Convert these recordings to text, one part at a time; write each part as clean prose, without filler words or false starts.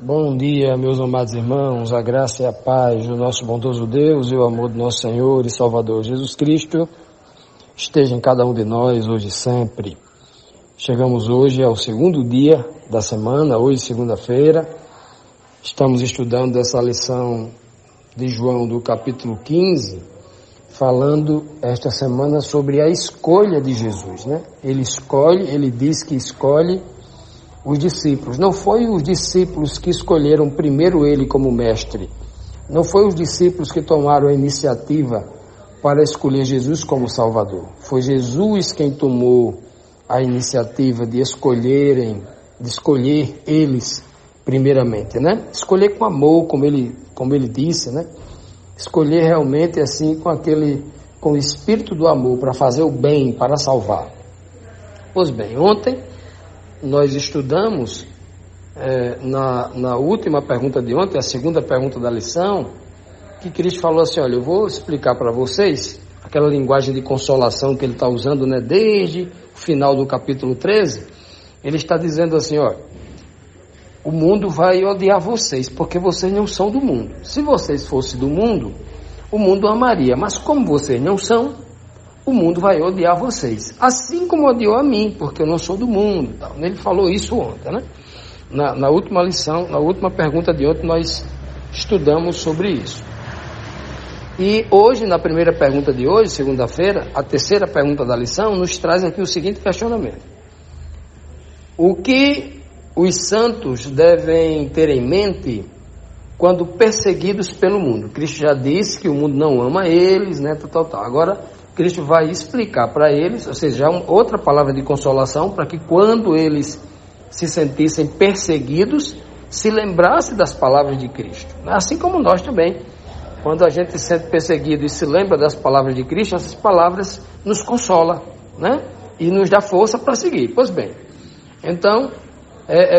Bom dia, meus amados irmãos, a graça e a paz do nosso bondoso Deus e o amor do nosso Senhor e Salvador Jesus Cristo esteja em cada um de nós, hoje e sempre. Chegamos hoje ao segundo dia da semana, hoje segunda-feira. Estamos estudando essa lição de João do capítulo 15, falando esta semana sobre a escolha de Jesus, né? Ele diz que escolhe os discípulos. Não foi os discípulos que escolheram primeiro ele como mestre. Não foi os discípulos que tomaram a iniciativa para escolher Jesus como Salvador. Foi Jesus quem tomou a iniciativa de escolher eles primeiramente, né? Escolher com amor, como ele disse, né? Escolher realmente assim com o espírito do amor para fazer o bem, para salvar. Pois bem, ontem nós estudamos na última pergunta de ontem, a segunda pergunta da lição, que Cristo falou assim, olha, eu vou explicar para vocês aquela linguagem de consolação que ele está usando, né, desde o final do capítulo 13, ele está dizendo assim, olha, o mundo vai odiar vocês, porque vocês não são do mundo. Se vocês fossem do mundo, o mundo amaria, mas como vocês não são, o mundo vai odiar vocês, assim como odiou a mim, porque eu não sou do mundo. Ele falou isso ontem, né? Na última lição, na última pergunta de ontem, nós estudamos sobre isso. E hoje, na primeira pergunta de hoje, segunda-feira, a terceira pergunta da lição, nos traz aqui o seguinte questionamento. O que os santos devem ter em mente quando perseguidos pelo mundo? Cristo já disse que o mundo não ama eles, né? Agora, Cristo vai explicar para eles, ou seja, outra palavra de consolação, para que quando eles se sentissem perseguidos, se lembrassem das palavras de Cristo. Assim como nós também, quando a gente se sente perseguido e se lembra das palavras de Cristo, essas palavras nos consolam, né? E nos dá força para seguir. Pois bem, então,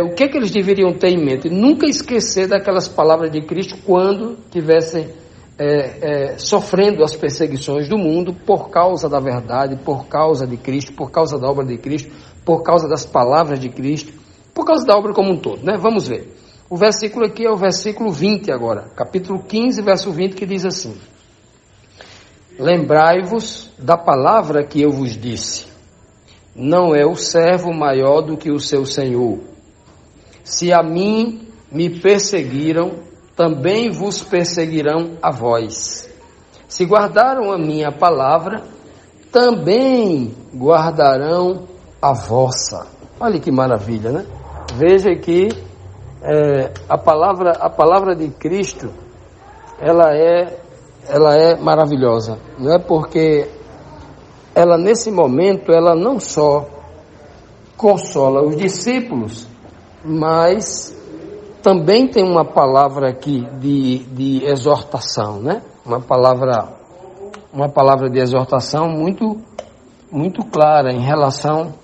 o que eles deveriam ter em mente? Nunca esquecer daquelas palavras de Cristo quando tivessem sofrendo as perseguições do mundo por causa da verdade, por causa de Cristo, por causa da obra de Cristo, por causa das palavras de Cristo, por causa da obra como um todo, né? Vamos ver. O versículo aqui é o versículo 20 agora, capítulo 15, verso 20, que diz assim: Lembrai-vos da palavra que eu vos disse, não é o servo maior do que o seu senhor. Se a mim me perseguiram, também vos perseguirão a vós. Se guardaram a minha palavra, também guardarão a vossa. Olha que maravilha, né? Veja que a palavra de Cristo, ela é maravilhosa, não é? Porque ela nesse momento, ela não só consola os discípulos, mas também tem uma palavra aqui de exortação, né? Uma palavra de exortação muito, muito clara em relação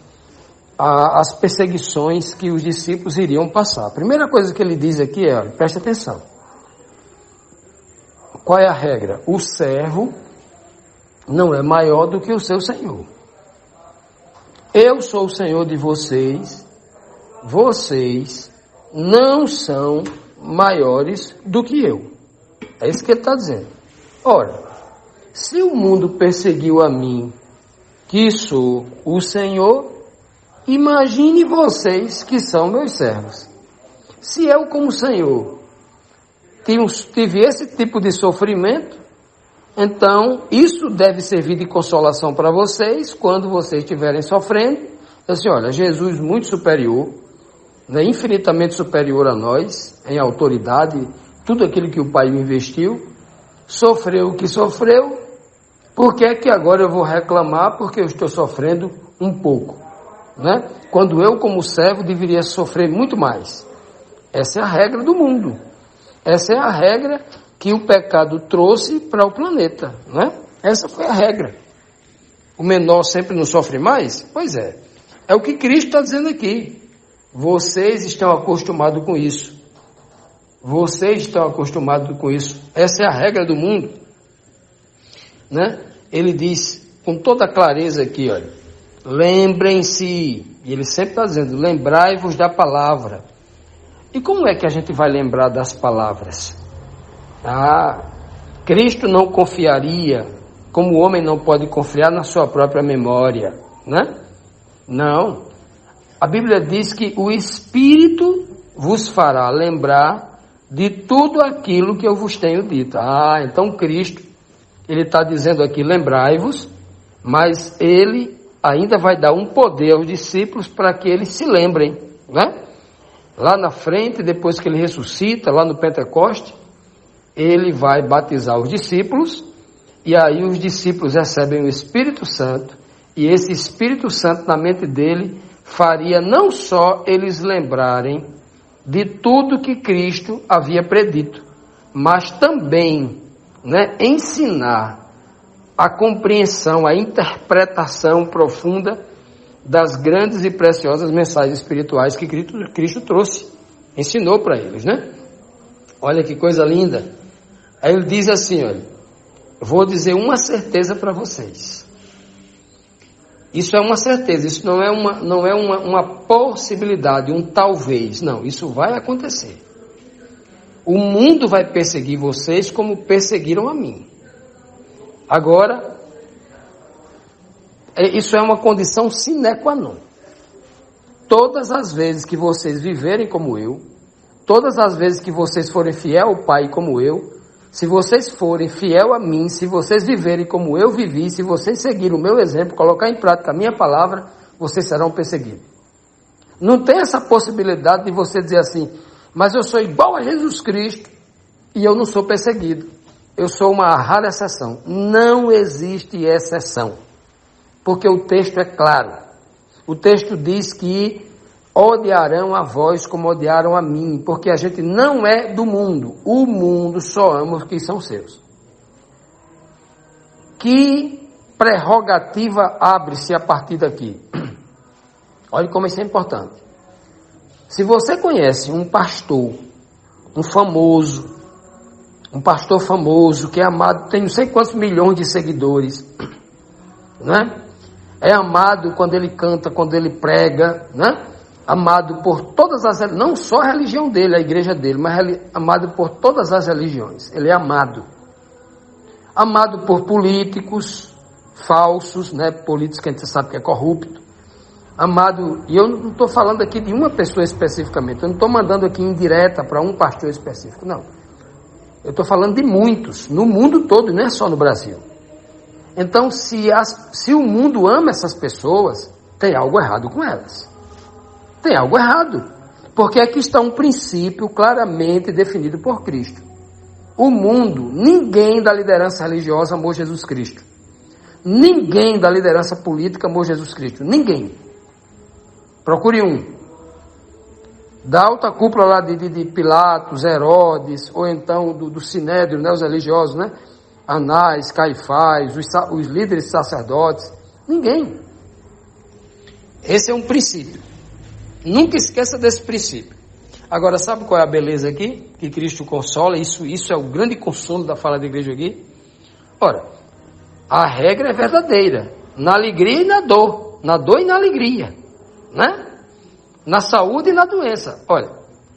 às perseguições que os discípulos iriam passar. A primeira coisa que ele diz aqui é, preste atenção. Qual é a regra? O servo não é maior do que o seu senhor. Eu sou o senhor de vocês, vocês não são maiores do que eu. É isso que ele está dizendo. Ora, se o mundo perseguiu a mim, que sou o Senhor, imagine vocês que são meus servos. Se eu, como Senhor, tive esse tipo de sofrimento, então isso deve servir de consolação para vocês, quando vocês estiverem sofrendo. Assim, olha, Jesus muito superior, né, infinitamente superior a nós, em autoridade, tudo aquilo que o Pai me investiu, sofreu o que sofreu, por que é que agora eu vou reclamar porque eu estou sofrendo um pouco, né? Quando eu, como servo, deveria sofrer muito mais. Essa é a regra do mundo, essa é a regra que o pecado trouxe para o planeta, né? Essa foi a regra. O menor sempre não sofre mais? Pois é o que Cristo está dizendo aqui. Vocês estão acostumados com isso. Vocês estão acostumados com isso. Essa é a regra do mundo, né? Ele diz com toda clareza aqui, olha, lembrem-se, e ele sempre está dizendo, lembrai-vos da palavra. E como é que a gente vai lembrar das palavras? Cristo não confiaria, como o homem não pode confiar na sua própria memória, né? Não. A Bíblia diz que o Espírito vos fará lembrar de tudo aquilo que eu vos tenho dito. Então Cristo, ele está dizendo aqui, lembrai-vos, mas ele ainda vai dar um poder aos discípulos para que eles se lembrem, né? Lá na frente, depois que ele ressuscita, lá no Pentecoste, ele vai batizar os discípulos, e aí os discípulos recebem o Espírito Santo, e esse Espírito Santo na mente dele faria não só eles lembrarem de tudo que Cristo havia predito, mas também, né, ensinar a compreensão, a interpretação profunda das grandes e preciosas mensagens espirituais que Cristo trouxe, ensinou para eles, né? Olha que coisa linda. Aí ele diz assim, olha, vou dizer uma certeza para vocês. Isso é uma certeza, isso não é uma possibilidade, um talvez, não, isso vai acontecer. O mundo vai perseguir vocês como perseguiram a mim. Agora, isso é uma condição sine qua non. Todas as vezes que vocês viverem como eu, todas as vezes que vocês forem fiel ao Pai como eu, se vocês forem fiel a mim, se vocês viverem como eu vivi, se vocês seguirem o meu exemplo, colocar em prática a minha palavra, vocês serão perseguidos. Não tem essa possibilidade de você dizer assim, mas eu sou igual a Jesus Cristo e eu não sou perseguido. Eu sou uma rara exceção. Não existe exceção. Porque o texto é claro. O texto diz que odiarão a vós como odiaram a mim, porque a gente não é do mundo. O mundo só ama os que são seus. Que prerrogativa abre-se a partir daqui? Olha como isso é importante. Se você conhece um pastor, um pastor famoso, que é amado, tem não sei quantos milhões de seguidores, né? É amado quando ele canta, quando ele prega, né? Amado por todas as, não só a religião dele, a igreja dele, mas amado por todas as religiões. Ele é amado. Amado por políticos falsos, né? Políticos que a gente sabe que é corrupto. Amado, e eu não estou falando aqui de uma pessoa especificamente, eu não estou mandando aqui indireta para um pastor específico, não. Eu estou falando de muitos, no mundo todo, não é só no Brasil. Então, se o mundo ama essas pessoas, tem algo errado com elas. Tem algo errado. Porque aqui está um princípio claramente definido por Cristo. O mundo, ninguém da liderança religiosa amou Jesus Cristo. Ninguém da liderança política amou Jesus Cristo. Ninguém. Procure um. Da alta cúpula lá de Pilatos, Herodes, ou então do Sinédrio, né, os religiosos, né? Anás, Caifás, os líderes sacerdotes. Ninguém. Esse é um princípio. Nunca esqueça desse princípio. Agora, sabe qual é a beleza aqui? Que Cristo consola, isso é o grande consolo da fala da igreja aqui. Ora, a regra é verdadeira, na alegria e na dor e na alegria, né? Na saúde e na doença. Olha,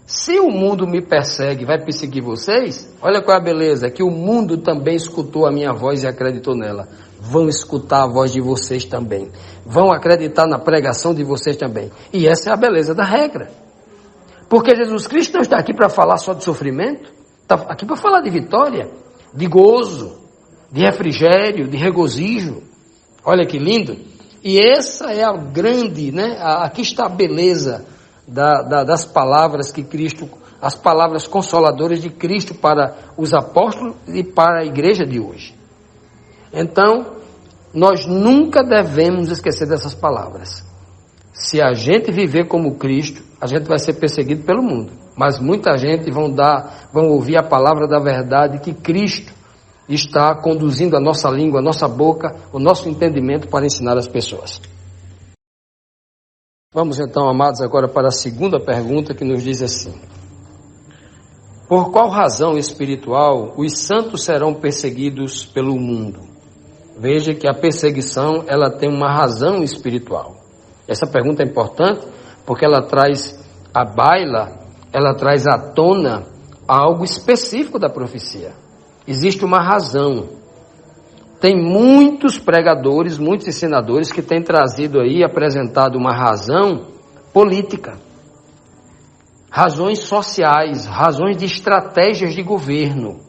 se o mundo me persegue, vai perseguir vocês, olha qual é a beleza, que o mundo também escutou a minha voz e acreditou nela. Vão escutar a voz de vocês também. Vão acreditar na pregação de vocês também. E essa é a beleza da regra. Porque Jesus Cristo não está aqui para falar só de sofrimento, está aqui para falar de vitória, de gozo, de refrigério, de regozijo. Olha que lindo. E essa é a grande, né? Aqui está a beleza das palavras que Cristo, as palavras consoladoras de Cristo para os apóstolos e para a igreja de hoje. Então, nós nunca devemos esquecer dessas palavras. Se a gente viver como Cristo, a gente vai ser perseguido pelo mundo. Mas muita gente vão ouvir a palavra da verdade que Cristo está conduzindo a nossa língua, a nossa boca, o nosso entendimento para ensinar as pessoas. Vamos então, amados, agora para a segunda pergunta que nos diz assim: por qual razão espiritual os santos serão perseguidos pelo mundo? Veja que a perseguição, ela tem uma razão espiritual. Essa pergunta é importante porque ela traz à baila ela traz à tona algo específico da profecia. Existe uma razão. Tem muitos pregadores, muitos ensinadores que têm trazido aí, apresentado uma razão política, razões sociais, razões de estratégias de governo,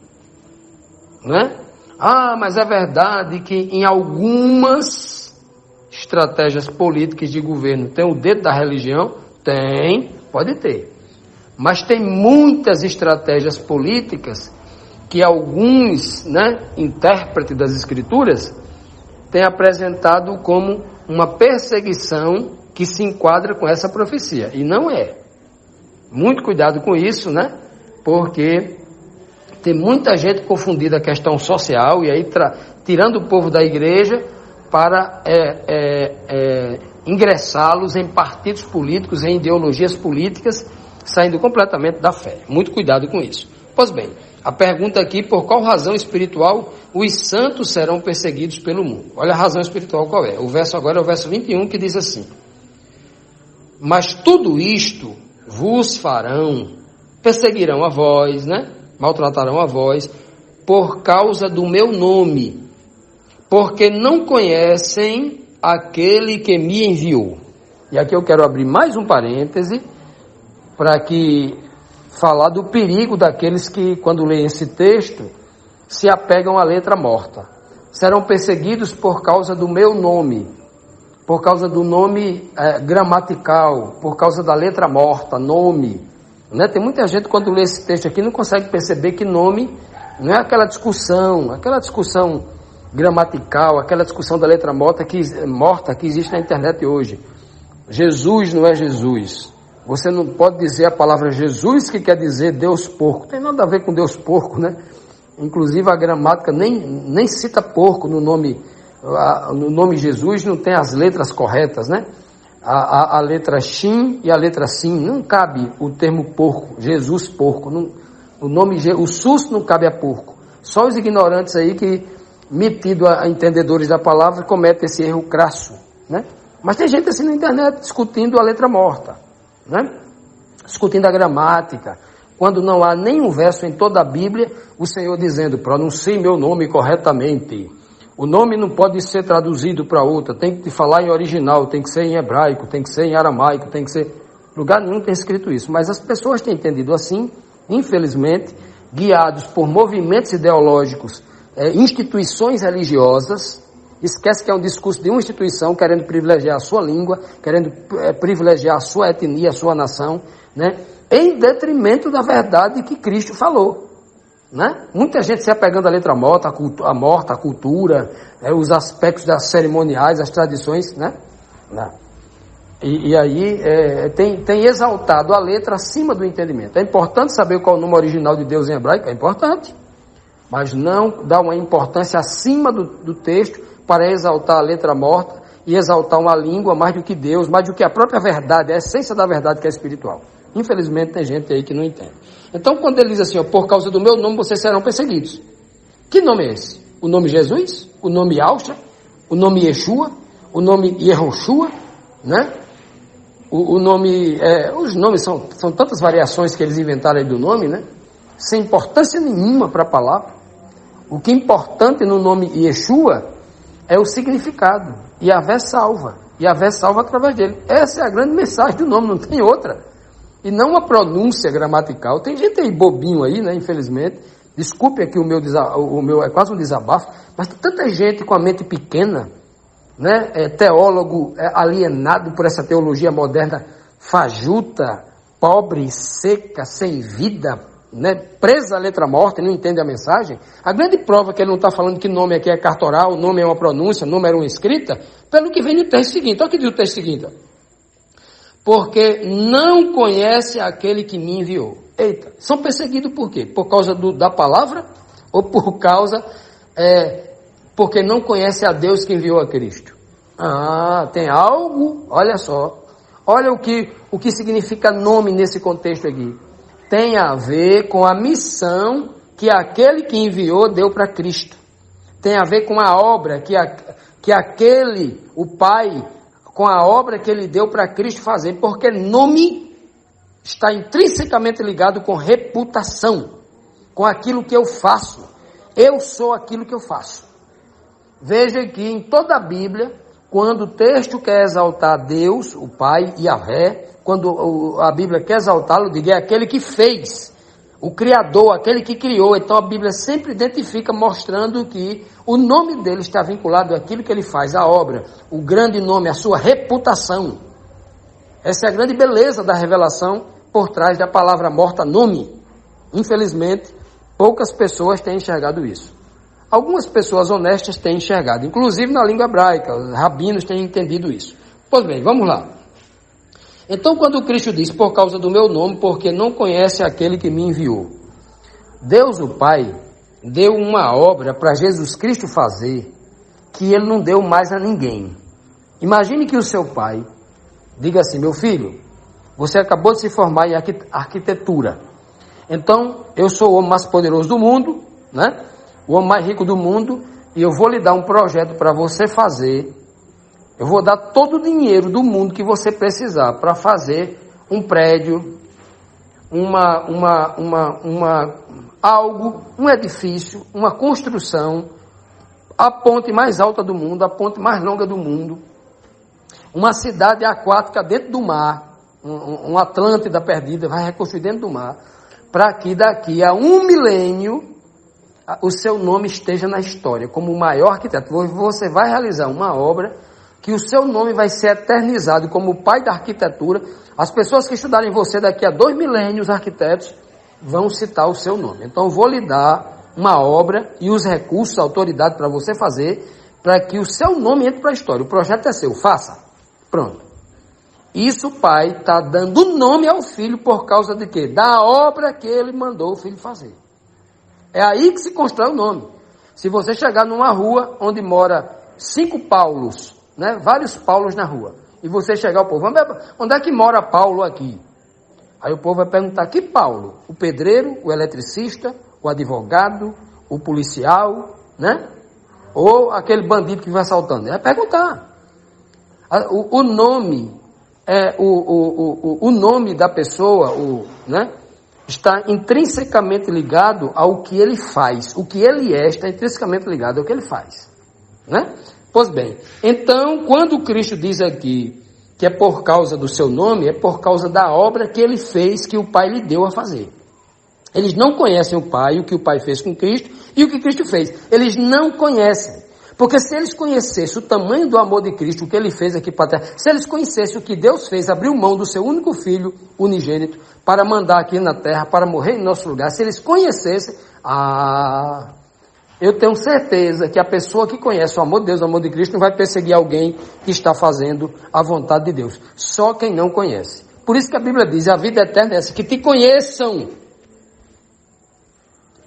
né? Mas é verdade que em algumas estratégias políticas de governo tem o dedo da religião? Tem, pode ter. Mas tem muitas estratégias políticas que alguns, intérpretes das Escrituras têm apresentado como uma perseguição que se enquadra com essa profecia. E não é. Muito cuidado com isso, porque tem muita gente confundida a questão social e aí tirando o povo da igreja para ingressá-los em partidos políticos, em ideologias políticas, saindo completamente da fé. Muito cuidado com isso. Pois bem, a pergunta aqui, por qual razão espiritual os santos serão perseguidos pelo mundo? Olha a razão espiritual qual é. O verso agora é o verso 21 que diz assim: mas tudo isto vos farão, perseguirão a vós, maltratarão a vós, por causa do meu nome, porque não conhecem aquele que me enviou. E aqui eu quero abrir mais um parêntese, para que falar do perigo daqueles que, quando leem esse texto, se apegam à letra morta. Serão perseguidos por causa do meu nome, por causa do nome gramatical, por causa da letra morta, nome. Tem muita gente, quando lê esse texto aqui, não consegue perceber que nome não é aquela discussão gramatical, aquela discussão da letra morta que existe na internet hoje. Jesus não é Jesus. Você não pode dizer a palavra Jesus, que quer dizer Deus porco. Tem nada a ver com Deus porco, Inclusive a gramática nem cita porco no nome. No nome Jesus não tem as letras corretas, A letra Shin e a letra Sim. Não cabe o termo porco, Jesus porco. O SUS não cabe a porco. Só os ignorantes aí que, metido a entendedores da palavra, cometem esse erro crasso, Mas tem gente assim na internet discutindo a letra morta, discutindo a gramática, quando não há nenhum verso em toda a Bíblia, o Senhor dizendo: pronuncie meu nome corretamente. O nome não pode ser traduzido para outra, tem que falar em original, tem que ser em hebraico, tem que ser em aramaico, tem que ser... Lugar nenhum tem escrito isso, mas as pessoas têm entendido assim, infelizmente, guiados por movimentos ideológicos, instituições religiosas. Esquece que é um discurso de uma instituição querendo privilegiar a sua língua, querendo privilegiar a sua etnia, a sua nação, em detrimento da verdade que Cristo falou. Muita gente se apegando à letra morta, a cultura, os aspectos das cerimoniais, as tradições, E aí tem exaltado a letra acima do entendimento. É importante saber qual é o nome original de Deus em hebraico, é importante, mas não dá uma importância acima do texto para exaltar a letra morta e exaltar uma língua mais do que Deus, mais do que a própria verdade, a essência da verdade que é espiritual. Infelizmente tem gente aí que não entende. Então quando ele diz assim, por causa do meu nome vocês serão perseguidos. Que nome é esse? O nome Jesus? O nome Austra? O nome Yeshua? O nome Yehoshua? O nome... os nomes são tantas variações que eles inventaram aí do nome, sem importância nenhuma para a palavra. O que é importante no nome Yeshua é o significado. Yahvé salva. Yahvé salva através dele. Essa é a grande mensagem do nome, não tem outra. E não uma pronúncia gramatical. Tem gente aí bobinho aí, infelizmente. Desculpe aqui o meu é quase um desabafo, mas tem tanta gente com a mente pequena, teólogo alienado por essa teologia moderna fajuta, pobre, seca, sem vida, presa à letra morta e não entende a mensagem. A grande prova que ele não está falando que nome aqui é cartoral, nome é uma pronúncia, nome era uma escrita, pelo que vem no texto seguinte. Olha o que diz o texto seguinte: porque não conhece aquele que me enviou. Eita, são perseguidos por quê? Por causa da palavra ou por causa, porque não conhece a Deus que enviou a Cristo? Tem algo, olha só, olha o que significa nome nesse contexto aqui. Tem a ver com a missão que aquele que enviou deu para Cristo. Tem a ver com a obra que aquele, o Pai, com a obra que ele deu para Cristo fazer, porque nome está intrinsecamente ligado com reputação, com aquilo que eu faço. Eu sou aquilo que eu faço. Veja que em toda a Bíblia, quando o texto quer exaltar Deus, o Pai, Yahvé, quando a Bíblia quer exaltá-lo, diga, é aquele que fez, o Criador, aquele que criou. Então a Bíblia sempre identifica, mostrando que o nome dele está vinculado àquilo que ele faz, a obra, o grande nome, a sua reputação. Essa é a grande beleza da revelação por trás da palavra morta nome. Infelizmente, poucas pessoas têm enxergado isso. Algumas pessoas honestas têm enxergado, inclusive na língua hebraica, os rabinos têm entendido isso. Pois bem, vamos lá. Então, quando Cristo diz, por causa do meu nome, porque não conhece aquele que me enviou. Deus, o Pai, deu uma obra para Jesus Cristo fazer, que ele não deu mais a ninguém. Imagine que o seu pai diga assim, meu filho, você acabou de se formar em arquitetura. Então, eu sou o homem mais poderoso do mundo, né? O homem mais rico do mundo, e eu vou lhe dar um projeto para você fazer. Eu vou dar todo o dinheiro do mundo que você precisar para fazer um prédio, um edifício, uma construção, a ponte mais alta do mundo, a ponte mais longa do mundo, uma cidade aquática dentro do mar, um Atlântida perdida, vai reconstruir dentro do mar, para que daqui a 1 milênio o seu nome esteja na história, como o maior arquiteto. Você vai realizar uma obra que o seu nome vai ser eternizado como o pai da arquitetura. As pessoas que estudarem você daqui a 2 milênios, arquitetos, vão citar o seu nome. Então, eu vou lhe dar uma obra e os recursos, a autoridade para você fazer, para que o seu nome entre para a história. O projeto é seu, faça. Pronto. Isso o pai está dando nome ao filho por causa de quê? Da obra que ele mandou o filho fazer. É aí que se constrói o nome. Se você chegar numa rua onde mora 5 Paulos, né? Vários Paulos na rua, e você chegar ao povo, onde é que mora Paulo aqui? Aí o povo vai perguntar, que Paulo? O pedreiro, o eletricista, o advogado, o policial, né? Ou aquele bandido que vai assaltando? Ele vai perguntar. O nome, o nome da pessoa, né? Está intrinsecamente ligado ao que ele faz. O que ele é está intrinsecamente ligado ao que ele faz, né? Pois bem, então, quando Cristo diz aqui que é por causa do seu nome, é por causa da obra que ele fez, que o Pai lhe deu a fazer. Eles não conhecem o Pai, o que o Pai fez com Cristo e o que Cristo fez. Eles não conhecem. Porque se eles conhecessem o tamanho do amor de Cristo, o que ele fez aqui para a terra, se eles conhecessem o que Deus fez, abriu mão do seu único filho unigênito para mandar aqui na terra, para morrer em nosso lugar, se eles conhecessem, eu tenho certeza que a pessoa que conhece o amor de Deus, o amor de Cristo, não vai perseguir alguém que está fazendo a vontade de Deus. Só quem não conhece. Por isso que a Bíblia diz, a vida eterna é essa, que te conheçam.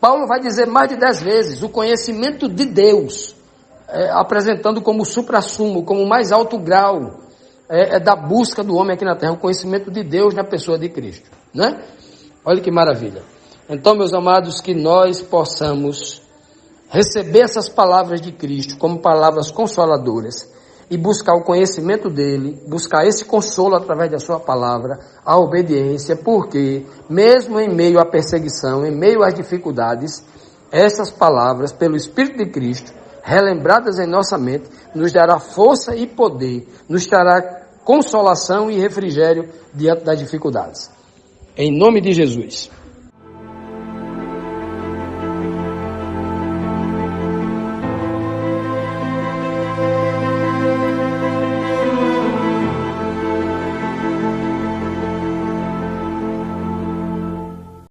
Paulo vai dizer mais de 10 vezes, o conhecimento de Deus, apresentando como suprassumo, como mais alto grau da busca do homem aqui na terra, o conhecimento de Deus na pessoa de Cristo, né? Olha que maravilha. Então, meus amados, que nós possamos receber essas palavras de Cristo como palavras consoladoras e buscar o conhecimento dele, buscar esse consolo através da sua palavra, a obediência, porque mesmo em meio à perseguição, em meio às dificuldades, essas palavras, pelo Espírito de Cristo, relembradas em nossa mente, nos dará força e poder, nos dará consolação e refrigério diante das dificuldades. Em nome de Jesus.